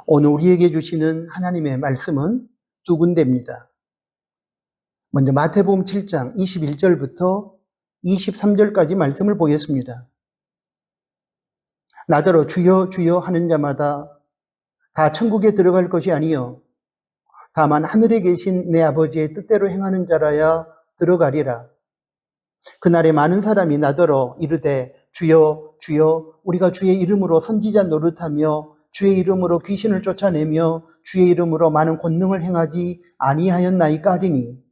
오늘 우리에게 주시는 하나님의 말씀은 두 군데입니다. 먼저 마태복음 7장 21절부터 23절까지 말씀을 보겠습니다. 나더러 주여 주여 하는 자마다 다 천국에 들어갈 것이 아니요 다만 하늘에 계신 내 아버지의 뜻대로 행하는 자라야 들어가리라. 그날에 많은 사람이 나더러 이르되 주여 주여 우리가 주의 이름으로 선지자 노릇하며 주의 이름으로 귀신을 쫓아내며 주의 이름으로 많은 권능을 행하지 아니하였나이까 하리니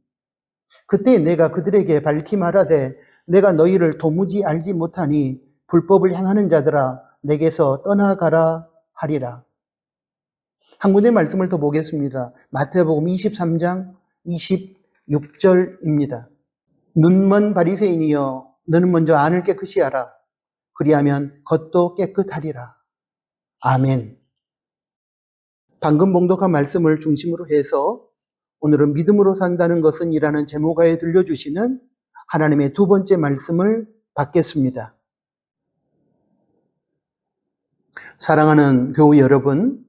그때 내가 그들에게 밝히 말하되 내가 너희를 도무지 알지 못하니 불법을 행하는 자들아 내게서 떠나가라 하리라. 한 군데 말씀을 더 보겠습니다. 마태복음 23장 26절입니다. 눈먼 바리새인이여 너는 먼저 안을 깨끗이 하라. 그리하면 겉도 깨끗하리라. 아멘. 방금 봉독한 말씀을 중심으로 해서 오늘은 믿음으로 산다는 것은 이라는 제목하에 들려주시는 하나님의 두 번째 말씀을 받겠습니다. 사랑하는 교우 여러분,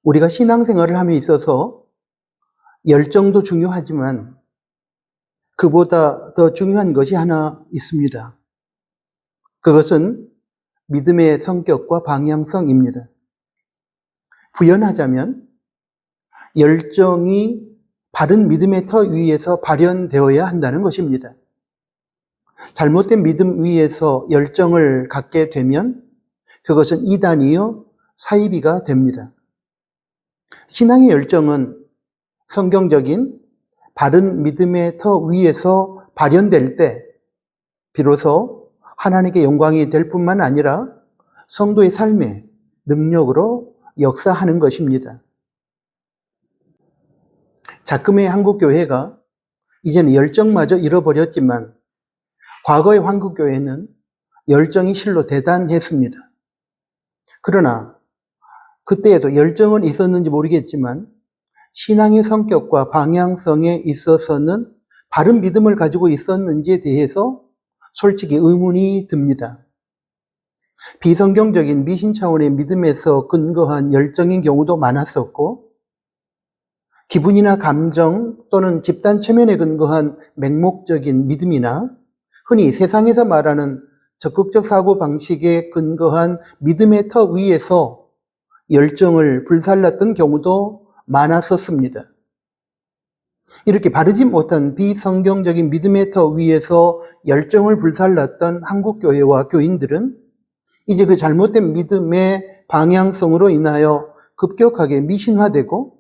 우리가 신앙생활을 함에 있어서 열정도 중요하지만 그보다 더 중요한 것이 하나 있습니다. 그것은 믿음의 성격과 방향성입니다. 부연하자면 열정이 바른 믿음의 터 위에서 발현되어야 한다는 것입니다. 잘못된 믿음 위에서 열정을 갖게 되면 그것은 이단이요 사이비가 됩니다. 신앙의 열정은 성경적인 바른 믿음의 터 위에서 발현될 때 비로소 하나님께 영광이 될 뿐만 아니라 성도의 삶의 능력으로 역사하는 것입니다. 자금의 한국교회가 이제는 열정마저 잃어버렸지만 과거의 한국교회는 열정이 실로 대단했습니다. 그러나 그때에도 열정은 있었는지 모르겠지만 신앙의 성격과 방향성에 있어서는 바른 믿음을 가지고 있었는지에 대해서 솔직히 의문이 듭니다. 비성경적인 미신 차원의 믿음에서 근거한 열정인 경우도 많았었고 기분이나 감정 또는 집단 체면에 근거한 맹목적인 믿음이나 흔히 세상에서 말하는 적극적 사고방식에 근거한 믿음의 터 위에서 열정을 불살랐던 경우도 많았었습니다. 이렇게 바르지 못한 비성경적인 믿음의 터 위에서 열정을 불살랐던 한국교회와 교인들은 이제 그 잘못된 믿음의 방향성으로 인하여 급격하게 미신화되고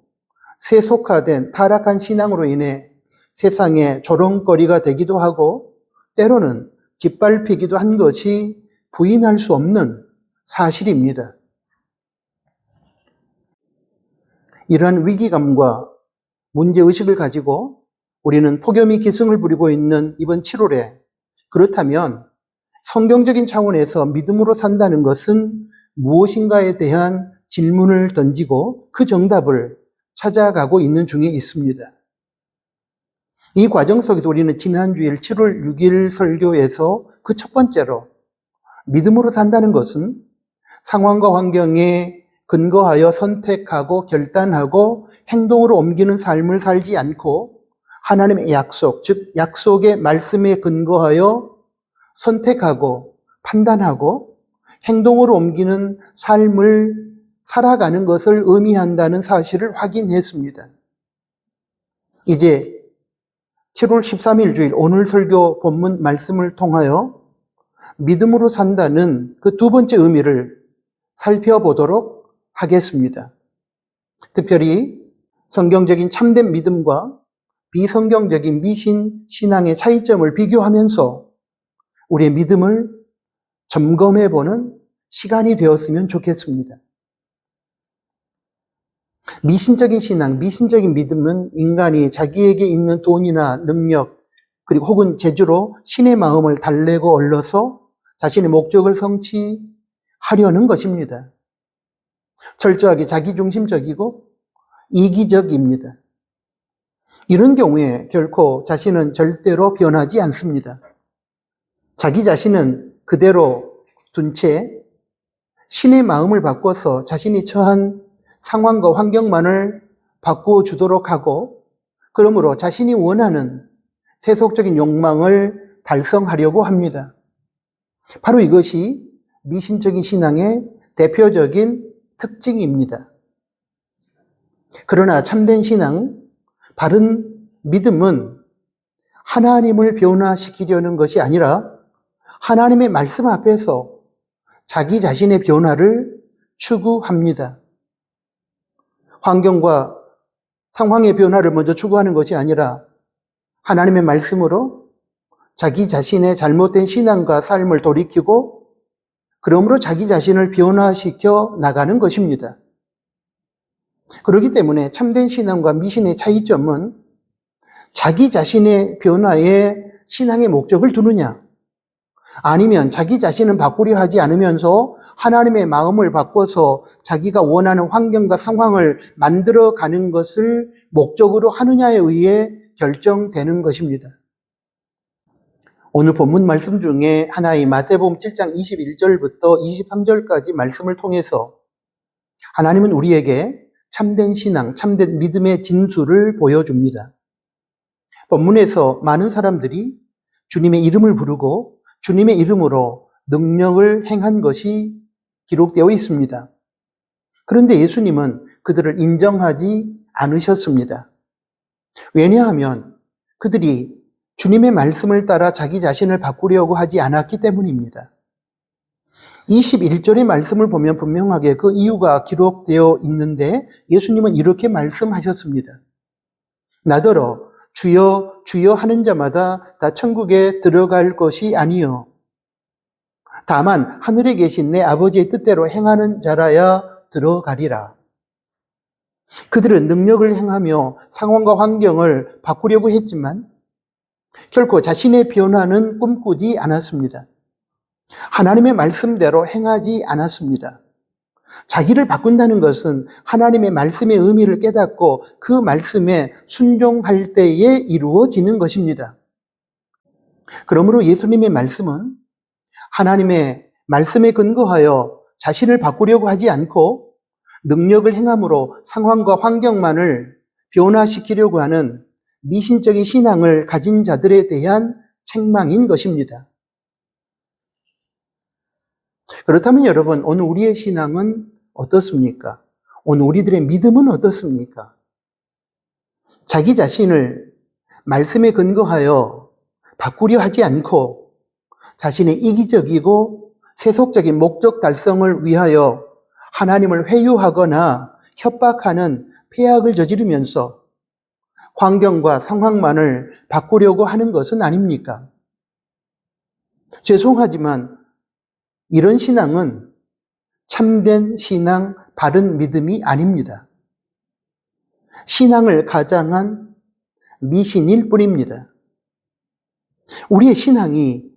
세속화된 타락한 신앙으로 인해 세상의 조롱거리가 되기도 하고 때로는 짓밟히기도 한 것이 부인할 수 없는 사실입니다. 이러한 위기감과 문제의식을 가지고 우리는 폭염이 기승을 부리고 있는 이번 7월에 그렇다면 성경적인 차원에서 믿음으로 산다는 것은 무엇인가에 대한 질문을 던지고 그 정답을 찾아가고 있는 중에 있습니다. 이 과정 속에서 우리는 지난 주일 7월 6일 설교에서 그 첫 번째로 믿음으로 산다는 것은 상황과 환경에 근거하여 선택하고 결단하고 행동으로 옮기는 삶을 살지 않고 하나님의 약속, 즉 약속의 말씀에 근거하여 선택하고 판단하고 행동으로 옮기는 삶을 살아가는 것을 의미한다는 사실을 확인했습니다. 이제 7월 13일 주일 오늘 설교 본문 말씀을 통하여 믿음으로 산다는 그 두 번째 의미를 살펴보도록 하겠습니다. 특별히 성경적인 참된 믿음과 비성경적인 미신 신앙의 차이점을 비교하면서 우리의 믿음을 점검해보는 시간이 되었으면 좋겠습니다. 미신적인 신앙, 미신적인 믿음은 인간이 자기에게 있는 돈이나 능력 그리고 혹은 재주로 신의 마음을 달래고 얻어서 자신의 목적을 성취하려는 것입니다. 철저하게 자기중심적이고 이기적입니다. 이런 경우에 결코 자신은 절대로 변하지 않습니다. 자기 자신은 그대로 둔 채 신의 마음을 바꿔서 자신이 처한 상황과 환경만을 바꾸어 주도록 하고, 그러므로 자신이 원하는 세속적인 욕망을 달성하려고 합니다. 바로 이것이 미신적인 신앙의 대표적인 특징입니다. 그러나 참된 신앙, 바른 믿음은 하나님을 변화시키려는 것이 아니라 하나님의 말씀 앞에서 자기 자신의 변화를 추구합니다. 환경과 상황의 변화를 먼저 추구하는 것이 아니라 하나님의 말씀으로 자기 자신의 잘못된 신앙과 삶을 돌이키고 그러므로 자기 자신을 변화시켜 나가는 것입니다. 그렇기 때문에 참된 신앙과 미신의 차이점은 자기 자신의 변화에 신앙의 목적을 두느냐, 아니면 자기 자신은 바꾸려 하지 않으면서 하나님의 마음을 바꿔서 자기가 원하는 환경과 상황을 만들어가는 것을 목적으로 하느냐에 의해 결정되는 것입니다. 오늘 본문 말씀 중에 하나의 마태복음 7장 21절부터 23절까지 말씀을 통해서 하나님은 우리에게 참된 신앙, 참된 믿음의 진수를 보여줍니다. 본문에서 많은 사람들이 주님의 이름을 부르고 주님의 이름으로 능력을 행한 것이 기록되어 있습니다. 그런데 예수님은 그들을 인정하지 않으셨습니다. 왜냐하면 그들이 주님의 말씀을 따라 자기 자신을 바꾸려고 하지 않았기 때문입니다. 21절의 말씀을 보면 분명하게 그 이유가 기록되어 있는데 예수님은 이렇게 말씀하셨습니다. 나더러 주여 주여 하는 자마다 다 천국에 들어갈 것이 아니요 다만 하늘에 계신 내 아버지의 뜻대로 행하는 자라야 들어가리라. 그들은 능력을 행하며 상황과 환경을 바꾸려고 했지만 결코 자신의 변화는 꿈꾸지 않았습니다. 하나님의 말씀대로 행하지 않았습니다. 자기를 바꾼다는 것은 하나님의 말씀의 의미를 깨닫고 그 말씀에 순종할 때에 이루어지는 것입니다. 그러므로 예수님의 말씀은 하나님의 말씀에 근거하여 자신을 바꾸려고 하지 않고 능력을 행함으로 상황과 환경만을 변화시키려고 하는 미신적인 신앙을 가진 자들에 대한 책망인 것입니다. 그렇다면 여러분, 오늘 우리의 신앙은 어떻습니까? 오늘 우리들의 믿음은 어떻습니까? 자기 자신을 말씀에 근거하여 바꾸려 하지 않고 자신의 이기적이고 세속적인 목적 달성을 위하여 하나님을 회유하거나 협박하는 폐악을 저지르면서 환경과 상황만을 바꾸려고 하는 것은 아닙니까? 죄송하지만 이런 신앙은 참된 신앙, 바른 믿음이 아닙니다. 신앙을 가장한 미신일 뿐입니다. 우리의 신앙이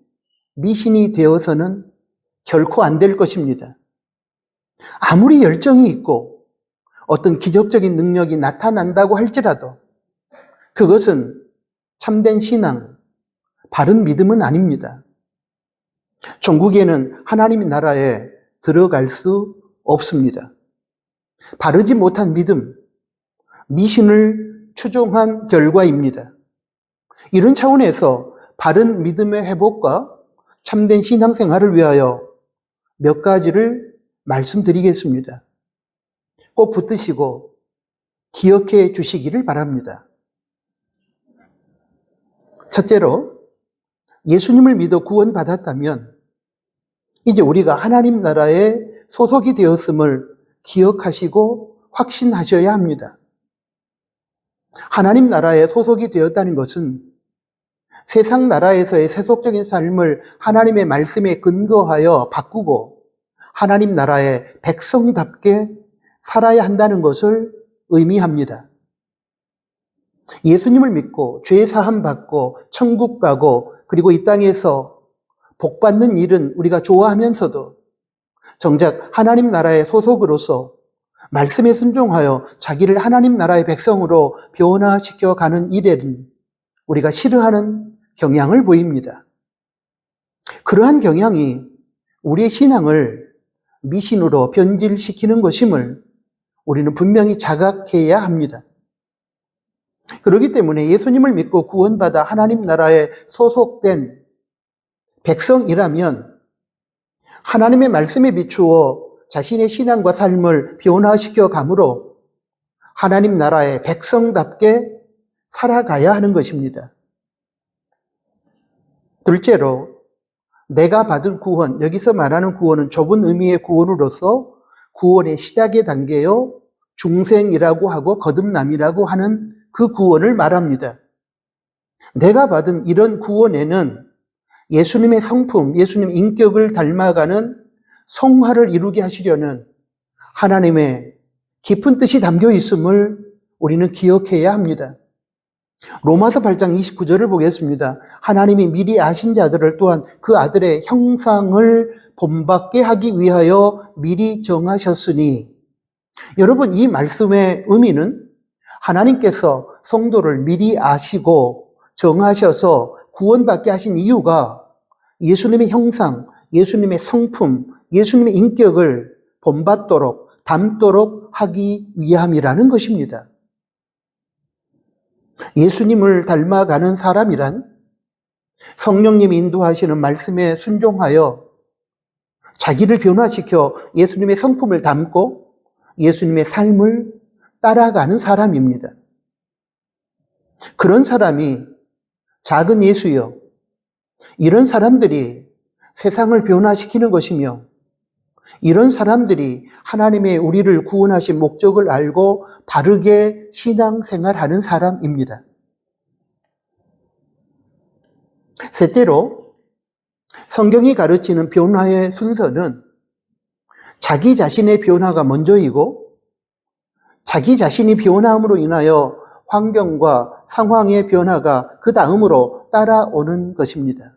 미신이 되어서는 결코 안 될 것입니다. 아무리 열정이 있고 어떤 기적적인 능력이 나타난다고 할지라도 그것은 참된 신앙, 바른 믿음은 아닙니다. 종국에는 하나님의 나라에 들어갈 수 없습니다. 바르지 못한 믿음, 미신을 추종한 결과입니다. 이런 차원에서 바른 믿음의 회복과 참된 신앙생활을 위하여 몇 가지를 말씀드리겠습니다. 꼭 붙드시고 기억해 주시기를 바랍니다. 첫째로, 예수님을 믿어 구원받았다면 이제 우리가 하나님 나라에 소속이 되었음을 기억하시고 확신하셔야 합니다. 하나님 나라에 소속이 되었다는 것은 세상 나라에서의 세속적인 삶을 하나님의 말씀에 근거하여 바꾸고 하나님 나라의 백성답게 살아야 한다는 것을 의미합니다. 예수님을 믿고 죄 사함 받고 천국 가고 그리고 이 땅에서 복 받는 일은 우리가 좋아하면서도 정작 하나님 나라의 소속으로서 말씀에 순종하여 자기를 하나님 나라의 백성으로 변화시켜 가는 일에는 우리가 싫어하는 경향을 보입니다. 그러한 경향이 우리의 신앙을 미신으로 변질시키는 것임을 우리는 분명히 자각해야 합니다. 그렇기 때문에 예수님을 믿고 구원받아 하나님 나라에 소속된 백성이라면 하나님의 말씀에 비추어 자신의 신앙과 삶을 변화시켜 감으로 하나님 나라의 백성답게 살아가야 하는 것입니다. 둘째로, 내가 받은 구원, 여기서 말하는 구원은 좁은 의미의 구원으로서 구원의 시작의 단계요, 중생이라고 하고 거듭남이라고 하는 그 구원을 말합니다. 내가 받은 이런 구원에는 예수님의 성품, 예수님 인격을 닮아가는 성화를 이루게 하시려는 하나님의 깊은 뜻이 담겨 있음을 우리는 기억해야 합니다. 로마서 8장 29절을 보겠습니다. 하나님이 미리 아신 자들을 또한 그 아들의 형상을 본받게 하기 위하여 미리 정하셨으니, 여러분, 이 말씀의 의미는 하나님께서 성도를 미리 아시고 정하셔서 구원받게 하신 이유가 예수님의 형상, 예수님의 성품, 예수님의 인격을 본받도록, 닮도록 하기 위함이라는 것입니다. 예수님을 닮아가는 사람이란 성령님이 인도하시는 말씀에 순종하여 자기를 변화시켜 예수님의 성품을 담고 예수님의 삶을 따라가는 사람입니다. 그런 사람이 작은 예수요, 이런 사람들이 세상을 변화시키는 것이며, 이런 사람들이 하나님의 우리를 구원하신 목적을 알고 바르게 신앙생활하는 사람입니다. 셋째로, 성경이 가르치는 변화의 순서는 자기 자신의 변화가 먼저이고, 자기 자신이 변화함으로 인하여 환경과 상황의 변화가 그 다음으로 따라오는 것입니다.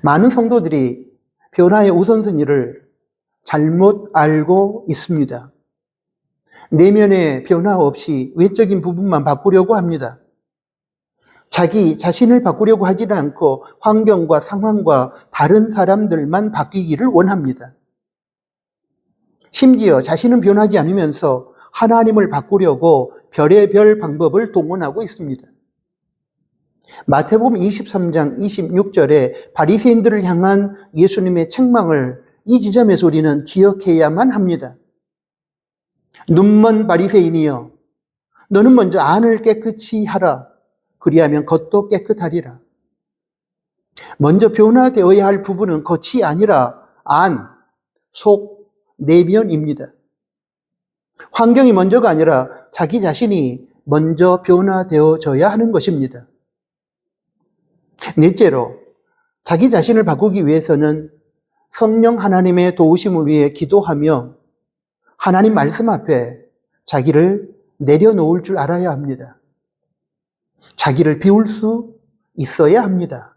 많은 성도들이 변화의 우선순위를 잘못 알고 있습니다. 내면의 변화 없이 외적인 부분만 바꾸려고 합니다. 자기 자신을 바꾸려고 하지는 않고 환경과 상황과 다른 사람들만 바뀌기를 원합니다. 심지어 자신은 변하지 않으면서 하나님을 바꾸려고 별의별 방법을 동원하고 있습니다. 마태복음 23장 26절에 바리새인들을 향한 예수님의 책망을 이 지점에서 우리는 기억해야만 합니다. 눈먼 바리새인이여, 너는 먼저 안을 깨끗이 하라. 그리하면 겉도 깨끗하리라. 먼저 변화되어야 할 부분은 겉이 아니라 안, 속, 내면입니다. 환경이 먼저가 아니라 자기 자신이 먼저 변화되어져야 하는 것입니다. 넷째로, 자기 자신을 바꾸기 위해서는 성령 하나님의 도우심을 위해 기도하며 하나님 말씀 앞에 자기를 내려놓을 줄 알아야 합니다. 자기를 비울 수 있어야 합니다.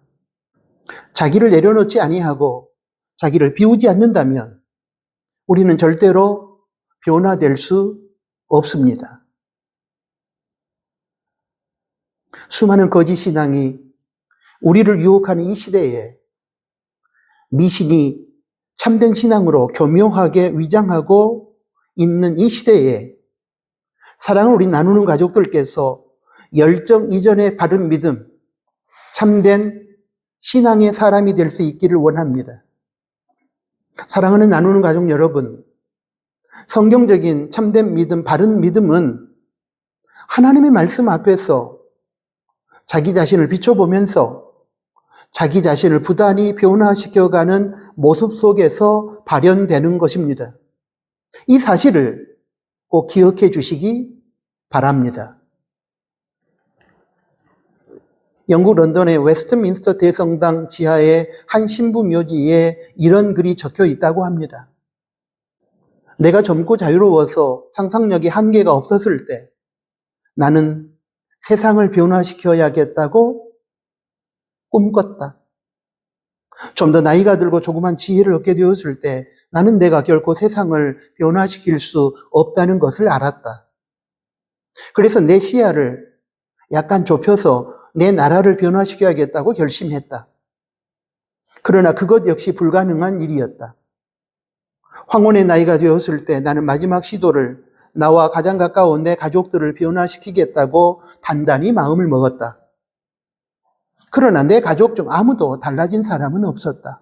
자기를 내려놓지 아니하고 자기를 비우지 않는다면 우리는 절대로 변화될 수 없습니다. 수많은 거짓 신앙이 우리를 유혹하는 이 시대에 미신이 참된 신앙으로 교묘하게 위장하고 있는 이 시대에 사랑을 우리 나누는 가족들께서 열정 이전의 바른 믿음, 참된 신앙의 사람이 될 수 있기를 원합니다. 사랑하는 나누는 가족 여러분, 성경적인 참된 믿음, 바른 믿음은 하나님의 말씀 앞에서 자기 자신을 비춰보면서 자기 자신을 부단히 변화시켜가는 모습 속에서 발현되는 것입니다. 이 사실을 꼭 기억해 주시기 바랍니다. 영국 런던의 웨스트민스터 대성당 지하의 한 신부 묘지에 이런 글이 적혀 있다고 합니다. 내가 젊고 자유로워서 상상력에 한계가 없었을 때 나는 세상을 변화시켜야겠다고 꿈꿨다. 좀 더 나이가 들고 조그만 지혜를 얻게 되었을 때 나는 내가 결코 세상을 변화시킬 수 없다는 것을 알았다. 그래서 내 시야를 약간 좁혀서 내 나라를 변화시켜야겠다고 결심했다. 그러나 그것 역시 불가능한 일이었다. 황혼의 나이가 되었을 때 나는 마지막 시도를 나와 가장 가까운 내 가족들을 변화시키겠다고 단단히 마음을 먹었다. 그러나 내 가족 중 아무도 달라진 사람은 없었다.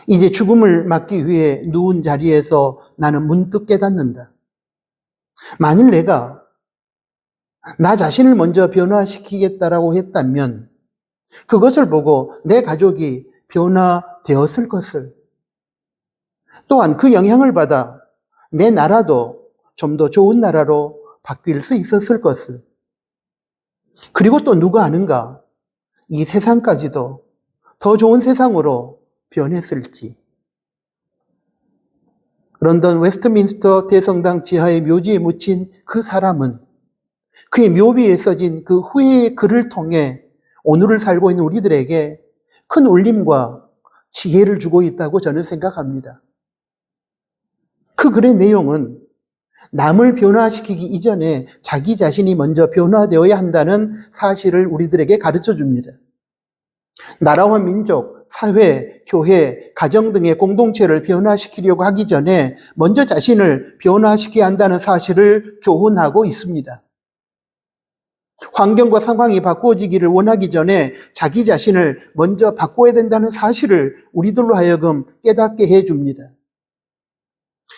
이제 죽음을 맞기 위해 누운 자리에서 나는 문득 깨닫는다. 만일 내가 나 자신을 먼저 변화시키겠다라고 했다면 그것을 보고 내 가족이 변화되었을 것을, 또한 그 영향을 받아 내 나라도 좀 더 좋은 나라로 바뀔 수 있었을 것을, 그리고 또 누가 아는가, 이 세상까지도 더 좋은 세상으로 변했을지. 런던 웨스트민스터 대성당 지하의 묘지에 묻힌 그 사람은 그의 묘비에 써진 그 후회의 글을 통해 오늘을 살고 있는 우리들에게 큰 울림과 지혜를 주고 있다고 저는 생각합니다. 그 글의 내용은 남을 변화시키기 이전에 자기 자신이 먼저 변화되어야 한다는 사실을 우리들에게 가르쳐 줍니다. 나라와 민족, 사회, 교회, 가정 등의 공동체를 변화시키려고 하기 전에 먼저 자신을 변화시켜야 한다는 사실을 교훈하고 있습니다. 환경과 상황이 바꾸어지기를 원하기 전에 자기 자신을 먼저 바꿔야 된다는 사실을 우리들로 하여금 깨닫게 해줍니다.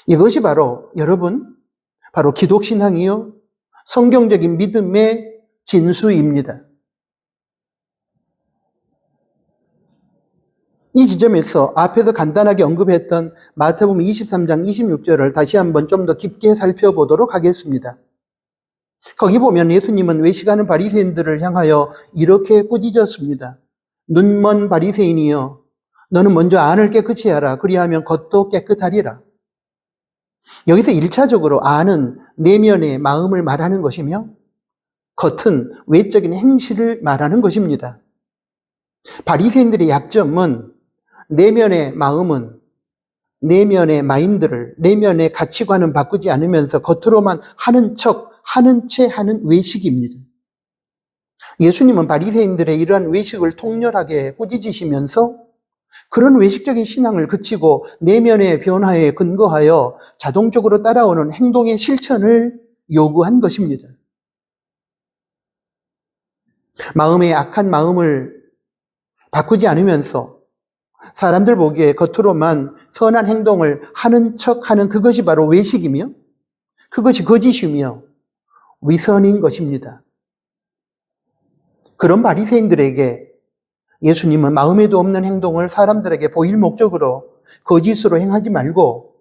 이것이 바로 여러분, 바로 기독신앙이요, 성경적인 믿음의 진수입니다. 이 지점에서 앞에서 간단하게 언급했던 마태복음 23장 26절을 다시 한번 좀 더 깊게 살펴보도록 하겠습니다. 거기 보면 예수님은 외식하는 바리새인들을 향하여 이렇게 꾸짖었습니다. 눈먼 바리새인이여, 너는 먼저 안을 깨끗이 하라. 그리하면 겉도 깨끗하리라. 여기서 1차적으로 안은 내면의 마음을 말하는 것이며 겉은 외적인 행실을 말하는 것입니다. 바리새인들의 약점은 내면의 마음은 내면의 마인드를, 내면의 가치관은 바꾸지 않으면서 겉으로만 하는 척, 하는 채 하는 외식입니다. 예수님은 바리새인들의 이러한 외식을 통렬하게 꾸짖으시면서 그런 외식적인 신앙을 그치고 내면의 변화에 근거하여 자동적으로 따라오는 행동의 실천을 요구한 것입니다. 마음의 악한 마음을 바꾸지 않으면서 사람들 보기에 겉으로만 선한 행동을 하는 척하는 그것이 바로 외식이며 그것이 거짓이며 위선인 것입니다. 그런 바리새인들에게 예수님은 마음에도 없는 행동을 사람들에게 보일 목적으로 거짓으로 행하지 말고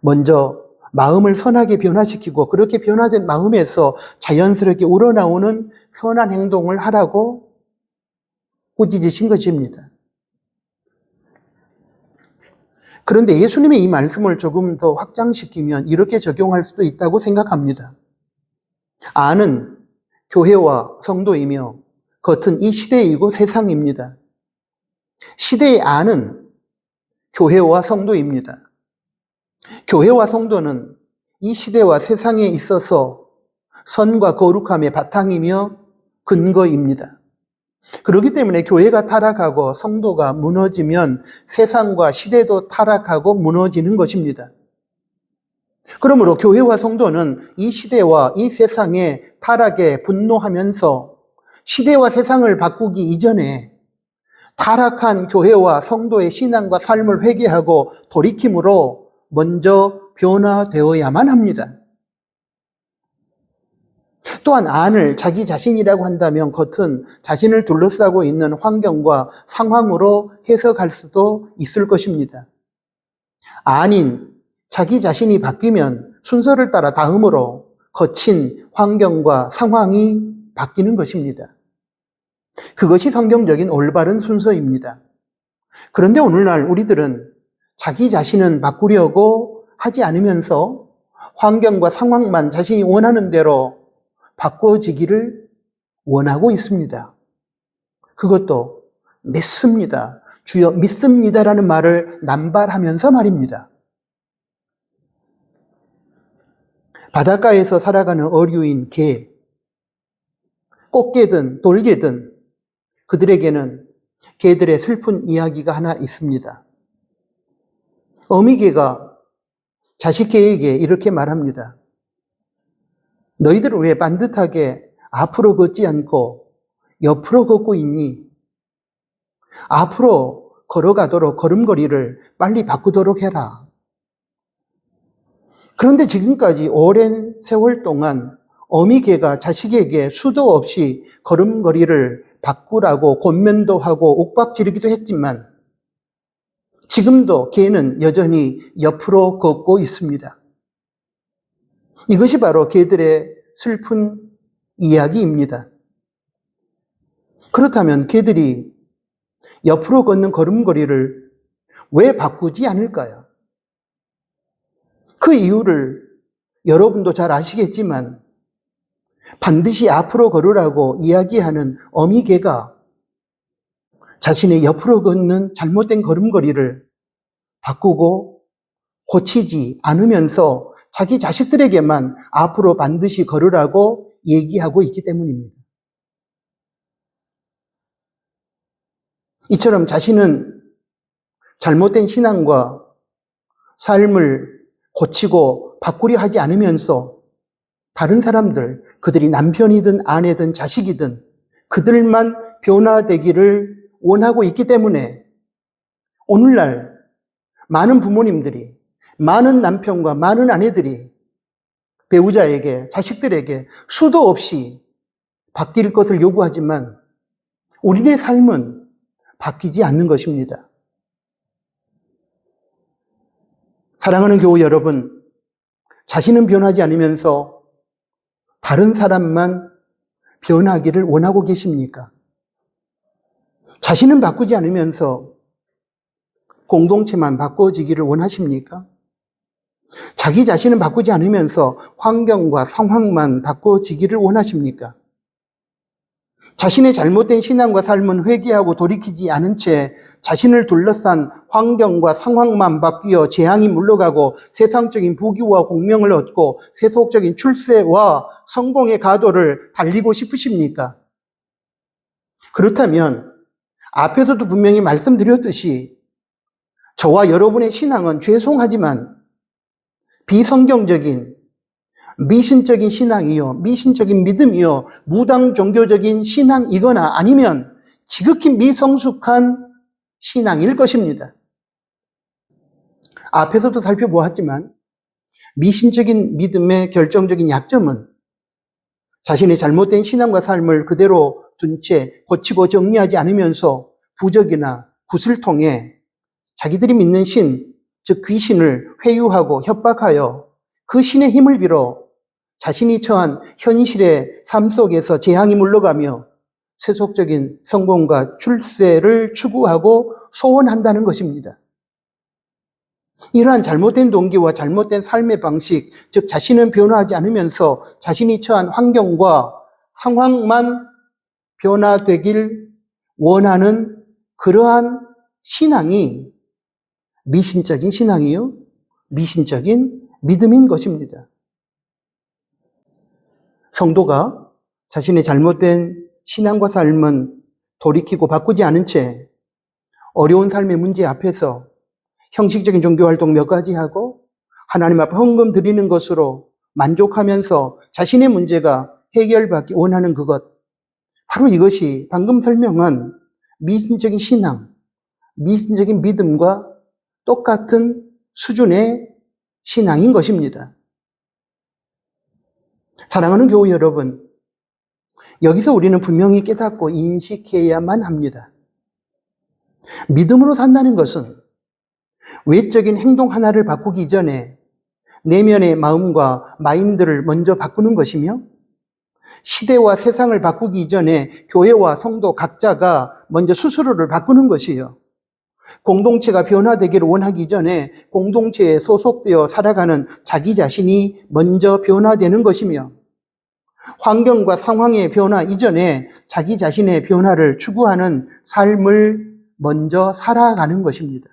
먼저 마음을 선하게 변화시키고 그렇게 변화된 마음에서 자연스럽게 우러나오는 선한 행동을 하라고 꾸짖으신 것입니다. 그런데 예수님의 이 말씀을 조금 더 확장시키면 이렇게 적용할 수도 있다고 생각합니다. 안은 교회와 성도이며 겉은 이 시대이고 세상입니다. 시대의 안은 교회와 성도입니다. 교회와 성도는 이 시대와 세상에 있어서 선과 거룩함의 바탕이며 근거입니다. 그렇기 때문에 교회가 타락하고 성도가 무너지면 세상과 시대도 타락하고 무너지는 것입니다. 그러므로 교회와 성도는 이 시대와 이 세상의 타락에 분노하면서 시대와 세상을 바꾸기 이전에 타락한 교회와 성도의 신앙과 삶을 회개하고 돌이킴으로 먼저 변화되어야만 합니다. 또한 안을 자기 자신이라고 한다면 겉은 자신을 둘러싸고 있는 환경과 상황으로 해석할 수도 있을 것입니다. 안인 자기 자신이 바뀌면 순서를 따라 다음으로 거친 환경과 상황이 바뀌는 것입니다. 그것이 성경적인 올바른 순서입니다. 그런데 오늘날 우리들은 자기 자신은 바꾸려고 하지 않으면서 환경과 상황만 자신이 원하는 대로 바꿔지기를 원하고 있습니다. 그것도 믿습니다. 주여 믿습니다라는 말을 남발하면서 말입니다. 바닷가에서 살아가는 어류인 개, 꽃게든 돌게든 그들에게는 개들의 슬픈 이야기가 하나 있습니다. 어미개가 자식개에게 이렇게 말합니다. 너희들은 왜 반듯하게 앞으로 걷지 않고 옆으로 걷고 있니? 앞으로 걸어가도록 걸음걸이를 빨리 바꾸도록 해라. 그런데 지금까지 오랜 세월 동안 어미개가 자식에게 수도 없이 걸음걸이를 바꾸라고 권면도 하고 옥박지르기도 했지만 지금도 개는 여전히 옆으로 걷고 있습니다. 이것이 바로 개들의 슬픈 이야기입니다. 그렇다면 개들이 옆으로 걷는 걸음걸이를 왜 바꾸지 않을까요? 그 이유를 여러분도 잘 아시겠지만 반드시 앞으로 걸으라고 이야기하는 어미개가 자신의 옆으로 걷는 잘못된 걸음걸이를 바꾸고 고치지 않으면서 자기 자식들에게만 앞으로 반드시 걸으라고 얘기하고 있기 때문입니다. 이처럼 자신은 잘못된 신앙과 삶을 고치고 바꾸려 하지 않으면서 다른 사람들, 그들이 남편이든 아내든 자식이든 그들만 변화되기를 원하고 있기 때문에 오늘날 많은 부모님들이, 많은 남편과 많은 아내들이 배우자에게, 자식들에게 수도 없이 바뀔 것을 요구하지만 우리의 삶은 바뀌지 않는 것입니다. 사랑하는 교우 여러분, 자신은 변하지 않으면서 다른 사람만 변하기를 원하고 계십니까? 자신은 바꾸지 않으면서 공동체만 바꿔지기를 원하십니까? 자기 자신은 바꾸지 않으면서 환경과 상황만 바꿔지기를 원하십니까? 자신의 잘못된 신앙과 삶은 회개하고 돌이키지 않은 채 자신을 둘러싼 환경과 상황만 바뀌어 재앙이 물러가고 세상적인 부귀와 공명을 얻고 세속적인 출세와 성공의 가도를 달리고 싶으십니까? 그렇다면 앞에서도 분명히 말씀드렸듯이 저와 여러분의 신앙은 죄송하지만 비성경적인 미신적인 신앙이요, 미신적인 믿음이요, 무당 종교적인 신앙이거나 아니면 지극히 미성숙한 신앙일 것입니다. 앞에서도 살펴보았지만 미신적인 믿음의 결정적인 약점은 자신의 잘못된 신앙과 삶을 그대로 둔 채 고치고 정리하지 않으면서 부적이나 굿을 통해 자기들이 믿는 신, 즉 귀신을 회유하고 협박하여 그 신의 힘을 빌어 자신이 처한 현실의 삶 속에서 재앙이 물러가며 세속적인 성공과 출세를 추구하고 소원한다는 것입니다. 이러한 잘못된 동기와 잘못된 삶의 방식, 즉 자신은 변화하지 않으면서 자신이 처한 환경과 상황만 변화되길 원하는 그러한 신앙이 미신적인 신앙이요, 미신적인 믿음인 것입니다. 성도가 자신의 잘못된 신앙과 삶은 돌이키고 바꾸지 않은 채 어려운 삶의 문제 앞에서 형식적인 종교활동 몇 가지 하고 하나님 앞에 헌금 드리는 것으로 만족하면서 자신의 문제가 해결받기 원하는 그것, 바로 이것이 방금 설명한 미신적인 신앙, 미신적인 믿음과 똑같은 수준의 신앙인 것입니다. 사랑하는 교우 여러분, 여기서 우리는 분명히 깨닫고 인식해야만 합니다. 믿음으로 산다는 것은 외적인 행동 하나를 바꾸기 전에 내면의 마음과 마인드를 먼저 바꾸는 것이며 시대와 세상을 바꾸기 전에 교회와 성도 각자가 먼저 스스로를 바꾸는 것이요. 공동체가 변화되기를 원하기 전에 공동체에 소속되어 살아가는 자기 자신이 먼저 변화되는 것이며 환경과 상황의 변화 이전에 자기 자신의 변화를 추구하는 삶을 먼저 살아가는 것입니다.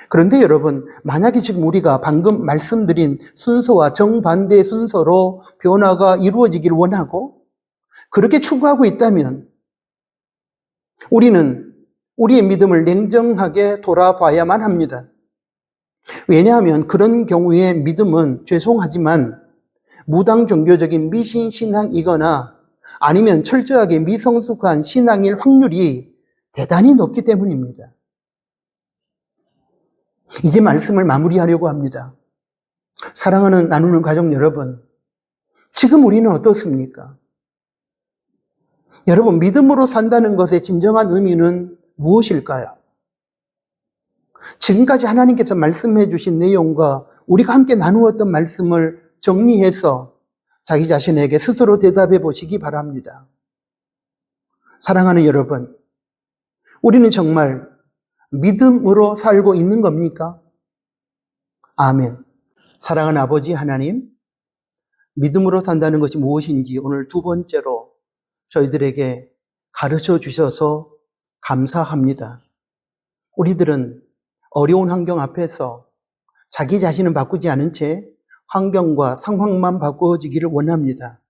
그런데 여러분, 만약에 지금 우리가 방금 말씀드린 순서와 정반대의 순서로 변화가 이루어지길 원하고 그렇게 추구하고 있다면 우리는 우리의 믿음을 냉정하게 돌아봐야만 합니다. 왜냐하면 그런 경우에 믿음은 죄송하지만 무당 종교적인 미신 신앙이거나 아니면 철저하게 미성숙한 신앙일 확률이 대단히 높기 때문입니다. 이제 말씀을 마무리하려고 합니다. 사랑하는 나누는 가족 여러분, 지금 우리는 어떻습니까? 여러분, 믿음으로 산다는 것의 진정한 의미는 무엇일까요? 지금까지 하나님께서 말씀해 주신 내용과 우리가 함께 나누었던 말씀을 정리해서 자기 자신에게 스스로 대답해 보시기 바랍니다. 사랑하는 여러분, 우리는 정말 믿음으로 살고 있는 겁니까? 아멘. 사랑하는 아버지 하나님, 믿음으로 산다는 것이 무엇인지 오늘 두 번째로 저희들에게 가르쳐 주셔서 감사합니다. 우리들은 어려운 환경 앞에서 자기 자신은 바꾸지 않은 채 환경과 상황만 바꾸어지기를 원합니다.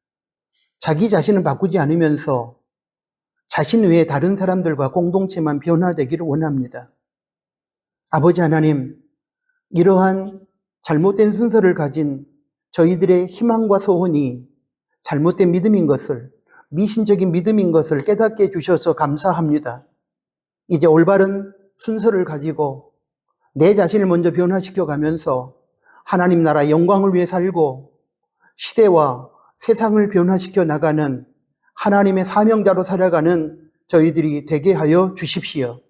자기 자신은 바꾸지 않으면서 자신 외에 다른 사람들과 공동체만 변화되기를 원합니다. 아버지 하나님, 이러한 잘못된 순서를 가진 저희들의 희망과 소원이 잘못된 믿음인 것을, 미신적인 믿음인 것을 깨닫게 해주셔서 감사합니다. 이제 올바른 순서를 가지고 내 자신을 먼저 변화시켜 가면서 하나님 나라 영광을 위해 살고 시대와 세상을 변화시켜 나가는 하나님의 사명자로 살아가는 저희들이 되게 하여 주십시오.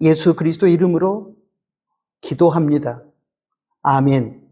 예수 그리스도의 이름으로 기도합니다. 아멘.